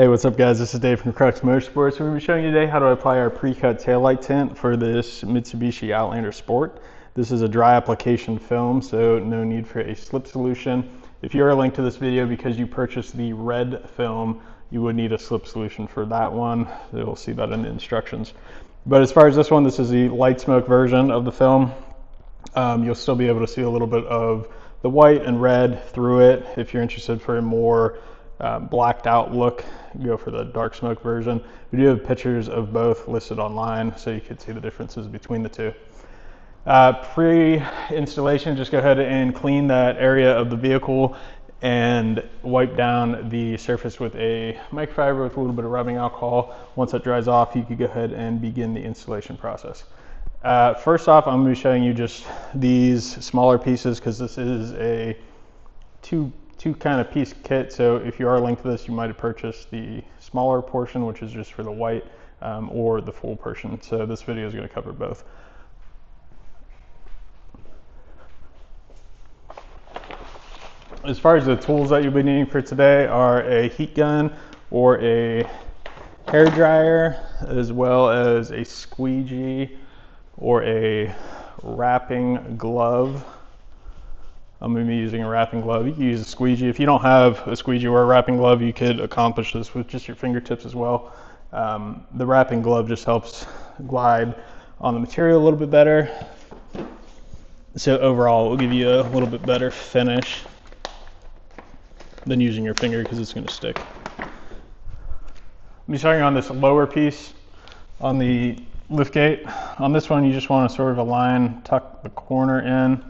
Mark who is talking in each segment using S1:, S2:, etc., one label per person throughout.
S1: Hey, what's up guys? This is Dave from Crux Moto Sports. We're going to be showing you today how to apply our pre-cut taillight tint for this Mitsubishi Outlander Sport. This is a dry application film, so no need for a slip solution. If you are linked to this video because you purchased the red film, you would need a slip solution for that one. You'll see that in the instructions. But as far as this one, this is the light smoke version of the film. You'll still be able to see a little bit of the white and red through it. If you're interested for a more blacked out look, go for the dark smoke version. We do have pictures of both listed online, so you can see the differences between the two. Pre-installation, just go ahead and clean that area of the vehicle and wipe down the surface with a microfiber with a little bit of rubbing alcohol. Once that dries off, you can go ahead and begin the installation process. First off, I'm going to be showing you just these smaller pieces because this is a two kind of piece kit. So if you are linked to this, you might have purchased the smaller portion, which is just for the white, or the full portion. So this video is going to cover both. As far as the tools that you'll be needing for today are a heat gun or a hair dryer, as well as a squeegee or a wrapping glove. I'm going to be using a wrapping glove. You can use a squeegee. If you don't have a squeegee or a wrapping glove, you could accomplish this with just your fingertips as well. The wrapping glove just helps glide on the material a little bit better. So overall, it will give you a little bit better finish than using your finger because it's going to stick. I'm starting on this lower piece on the liftgate. On this one, you just want to sort of align, tuck the corner in.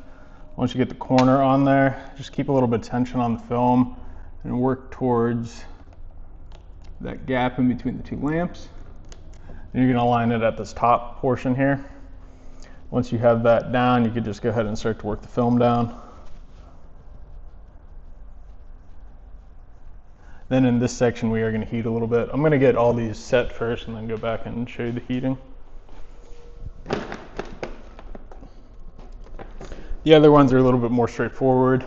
S1: Once you get the corner on there, just keep a little bit of tension on the film and work towards that gap in between the two lamps. And you're going to align it at this top portion here. Once you have that down, you could just go ahead and start to work the film down. Then in this section, we are going to heat a little bit. I'm going to get all these set first and then go back and show you the heating. The other ones are a little bit more straightforward.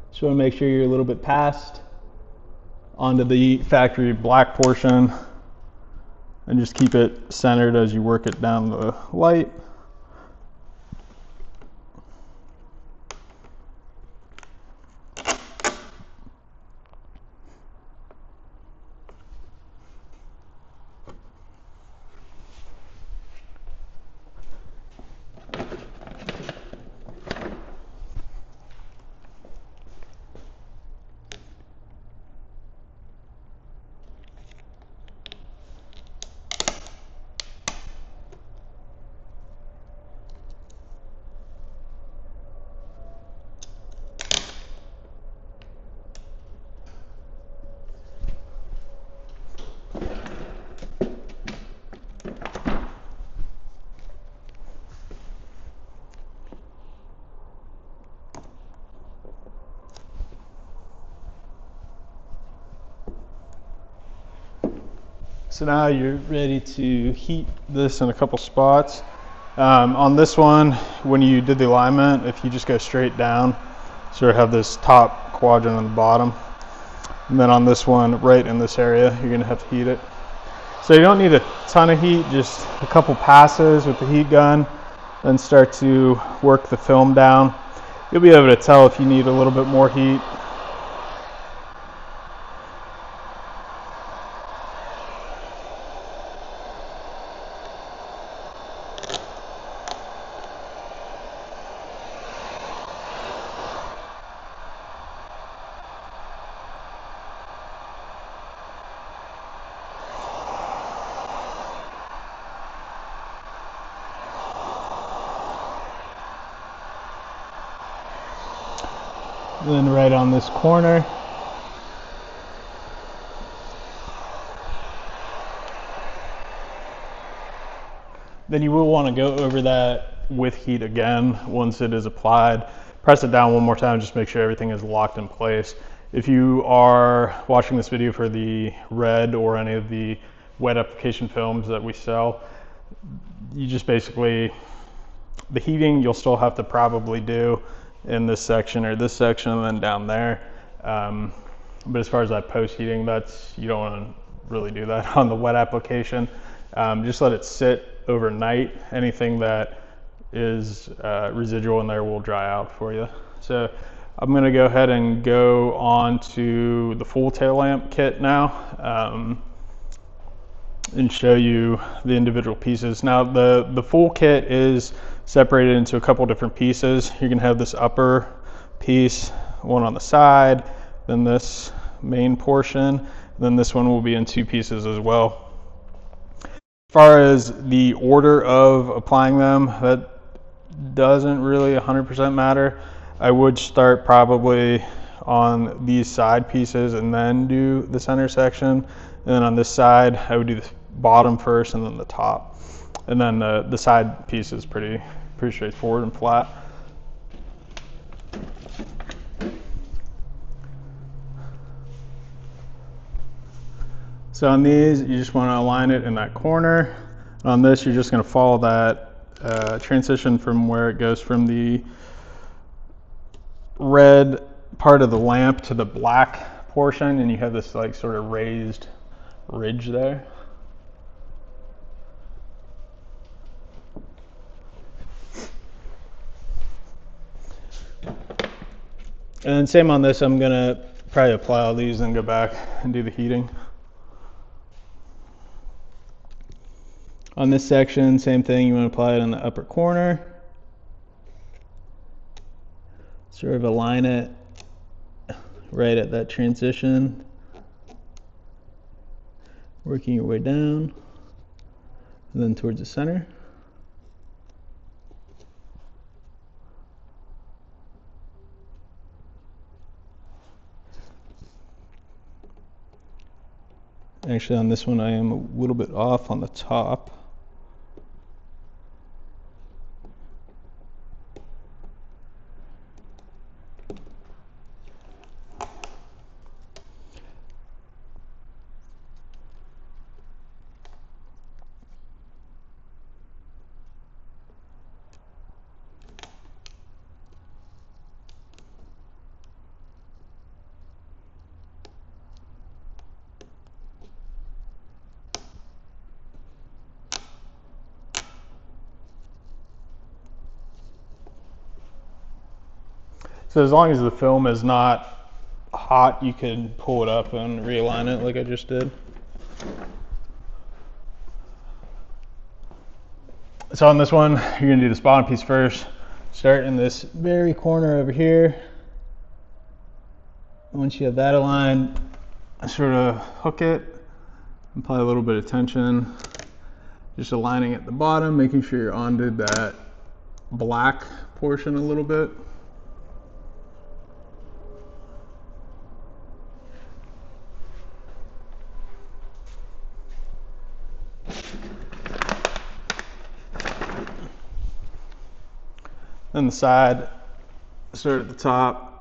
S1: Just want to make sure you're a little bit past onto the factory black portion and just keep it centered as you work it down the light. So now you're ready to heat this in a couple spots. On this one, when you did the alignment, if you just go straight down, sort of have this top quadrant on the bottom. And then on this one, right in this area, you're gonna have to heat it. So you don't need a ton of heat, just a couple passes with the heat gun, then start to work the film down. You'll be able to tell if you need a little bit more heat. Then right on this corner, then you will want to go over that with heat again once it is applied. Press it down one more time, just make sure everything is locked in place. If you are watching this video for the red or any of the wet application films that we sell, you just basically, the heating you'll still have to probably do in this section or this section and then down there. But as far as that post heating, you don't want to really do that on the wet application. Just let it sit overnight. Anything that is residual in there will dry out for you. So I'm going to go ahead and go on to the full tail lamp kit now, and show you the individual pieces. Now the full kit is separated into a couple different pieces. You're going to have this upper piece, one on the side, then this main portion, then this one will be in 2 pieces as well. As far as the order of applying them, that doesn't really 100% matter. I would start probably on these side pieces and then do the center section. And then on this side, I would do the bottom first and then the top. And then the side piece is pretty straightforward and flat. So on these, you just want to align it in that corner. On this, you're just going to follow that transition from where it goes from the red part of the lamp to the black portion, and you have this like sort of raised ridge there. And then same on this, I'm going to probably apply all these and go back and do the heating. On this section, same thing, you want to apply it in the upper corner. Sort of align it right at that transition. Working your way down, and then towards the center. Actually, on this one, I am a little bit off on the top. So as long as the film is not hot, you can pull it up and realign it like I just did. So on this one, you're going to do this bottom piece first. Start in this very corner over here. Once you have that aligned, sort of hook it, apply a little bit of tension, just aligning at the bottom, making sure you're onto that black portion a little bit. Then the side, start at the top.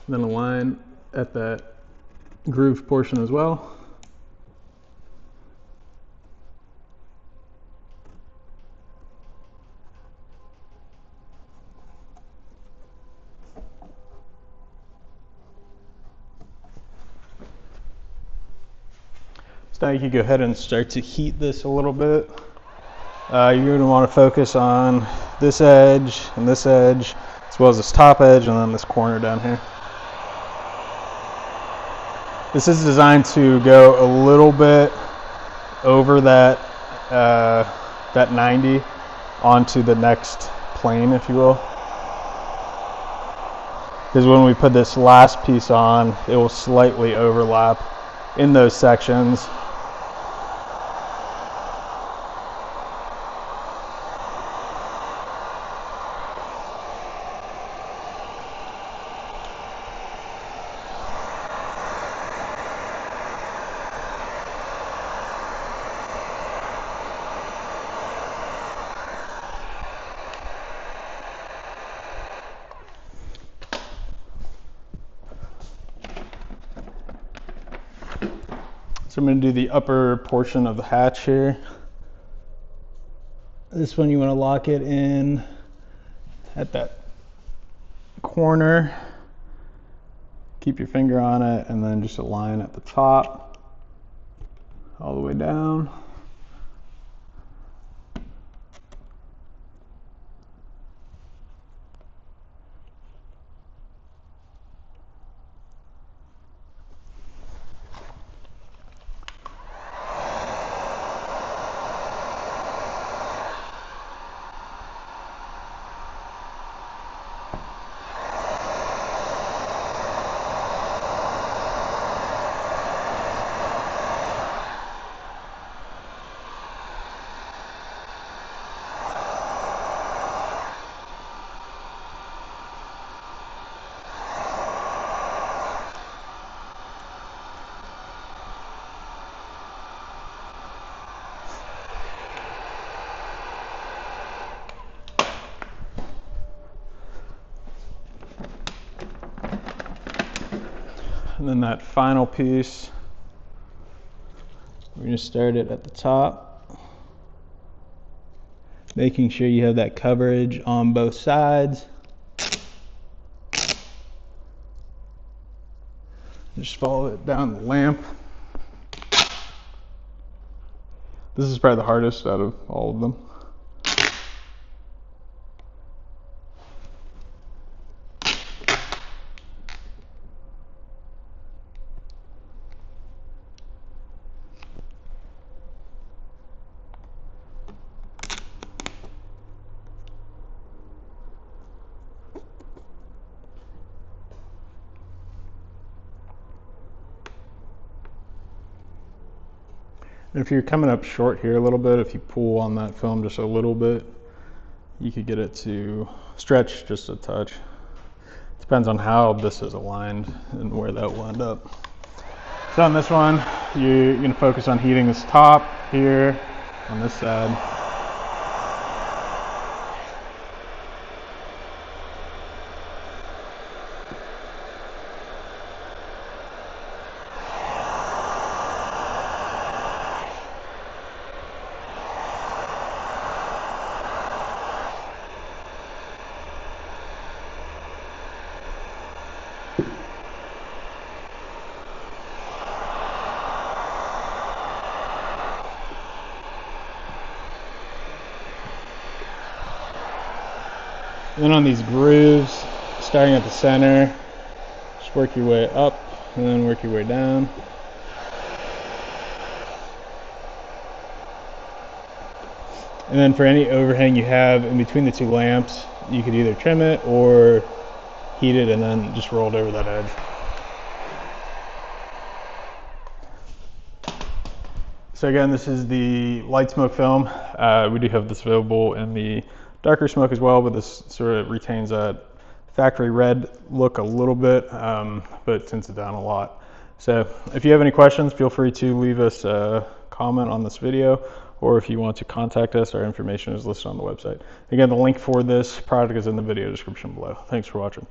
S1: Then align at that groove portion as well. Now you can go ahead and start to heat this a little bit. You're going to want to focus on this edge, as well as this top edge, and then this corner down here. This is designed to go a little bit over that 90 onto the next plane, if you will. Because when we put this last piece on, it will slightly overlap in those sections. So I'm going to do the upper portion of the hatch here. This one you want to lock it in at that corner. Keep your finger on it and then just align at the top all the way down. And then that final piece, we're going to start it at the top, making sure you have that coverage on both sides. Just follow it down the lamp. This is probably the hardest out of all of them. If you're coming up short here a little bit, if you pull on that film just a little bit, you could get it to stretch just a touch. Depends on how this is aligned and where that will end up. So on this one, you're going to focus on heating this top here on this side. Then on these grooves, starting at the center, just work your way up and then work your way down. And then for any overhang you have in between the two lamps, you could either trim it or heat it and then just roll it over that edge. So again, this is the light smoke film. We do have this available in the darker smoke as well, but this sort of retains that factory red look a little bit, but tints it down a lot. So if you have any questions, feel free to leave us a comment on this video, or if you want to contact us, our information is listed on the website. Again, the link for this product is in the video description below. Thanks for watching.